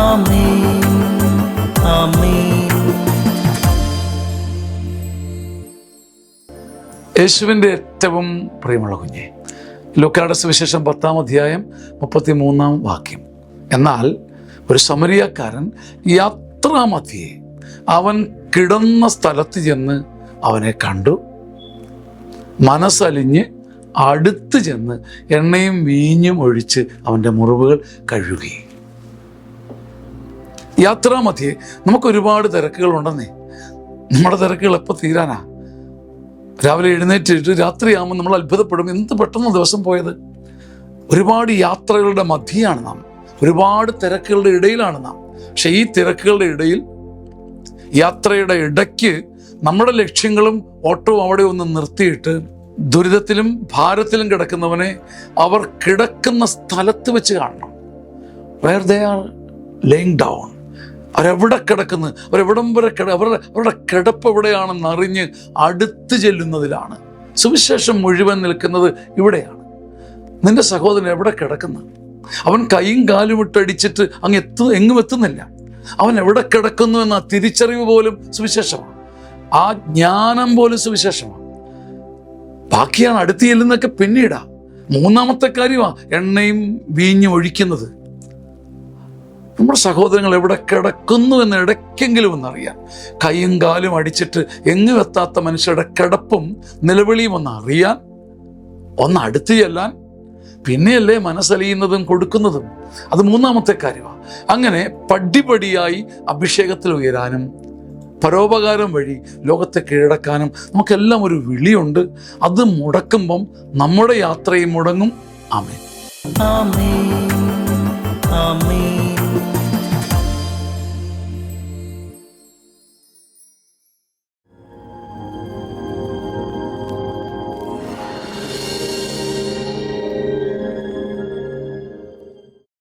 ആമേൻ ആമേൻ. യേശുവിൻ്റെ ഏറ്റവും പ്രിയമുള്ള കുഞ്ഞെ, ലൂക്കായുടെ സുവിശേഷം 10-ാം അധ്യായം 33-ാം വാക്യം. എന്നാൽ ഒരു സമരിയാക്കാരൻ യാത്രാമധ്യേ അവൻ കിടന്ന സ്ഥലത്ത് ചെന്ന് അവനെ കണ്ടു. മനസ്സലിഞ്ഞ് അടുത്ത് ചെന്ന് എണ്ണയും വീഞ്ഞും ഒഴിച്ച് അവൻ്റെ മുറിവുകൾ കഴുകി. യാത്രാമധ്യേ നമുക്കൊരുപാട് തിരക്കുകളുണ്ടെന്നേ. നമ്മുടെ തിരക്കുകൾ എപ്പോൾ തീരാനാ? രാവിലെ എഴുന്നേറ്റിട്ട് രാത്രിയാകുമ്പോൾ നമ്മൾ അത്ഭുതപ്പെടും, എന്ത് പെട്ടെന്ന് ദിവസം പോയത്. ഒരുപാട് യാത്രകളുടെ മധ്യയാണ് നാം, ഒരുപാട് തിരക്കുകളുടെ ഇടയിലാണ് നാം. പക്ഷെ ഈ തിരക്കുകളുടെ ഇടയിൽ, യാത്രയുടെ ഇടയ്ക്ക് നമ്മുടെ ലക്ഷ്യങ്ങളും ഓട്ടവും അവിടെ ഒന്ന് നിർത്തിയിട്ട് ദുരിതത്തിലും ഭാരത്തിലും കിടക്കുന്നവനെ അവർ കിടക്കുന്ന സ്ഥലത്ത് വെച്ച് കാണണം. Where they are laying down. അവരെവിടെ കിടക്കുന്നു, അവരെവിടം വരെ അവരുടെ കിടപ്പ് എവിടെയാണെന്ന് അറിഞ്ഞ് അടുത്ത് ചെല്ലുന്നതിലാണ്. സുവിശേഷം മുഴുവൻ നിൽക്കുന്നത് ഇവിടെയാണ്. നിന്റെ സഹോദരൻ എവിടെ കിടക്കുന്നു? അവൻ കൈയും കാലും ഇട്ടടിച്ചിട്ട് എങ്ങും എത്തുന്നില്ല. അവൻ എവിടെ കിടക്കുന്നു എന്ന തിരിച്ചറിവ് പോലും സുവിശേഷമാണ്. ആ ജ്ഞാനം പോലും സുവിശേഷമാണ്. ബാക്കിയാണ് അടുത്ത് ചെല്ലുന്നതൊക്കെ പിന്നീടാ. മൂന്നാമത്തെ കാര്യമാണ് എണ്ണയും വീഞ്ഞും ഒഴിക്കുന്നത്. നമ്മുടെ സഹോദരങ്ങൾ എവിടെ കിടക്കുന്നു എന്ന് ഇടയ്ക്കെങ്കിലും ഒന്നറിയാം. കൈയും കാലും അടിച്ചിട്ട് എങ്ങും എത്താത്ത മനുഷ്യരുടെ കിടപ്പും നിലവിളിയും ഒന്ന് അറിയാൻ, ഒന്ന് അടുത്ത് ചെല്ലാൻ, പിന്നെയല്ലേ മനസ്സലിയുന്നതും കൊടുക്കുന്നതും. അത് മൂന്നാമത്തെ കാര്യമാണ്. അങ്ങനെ പടിപടിയായി അഭിഷേകത്തിൽ ഉയരാനും പരോപകാരം വഴി ലോകത്തെ കീഴടക്കാനും നമുക്കെല്ലാം ഒരു വിളിയുണ്ട്. അത് മുടക്കുമ്പം നമ്മുടെ യാത്രയും മുടങ്ങും. ആമേൻ ആമേൻ ആമേൻ.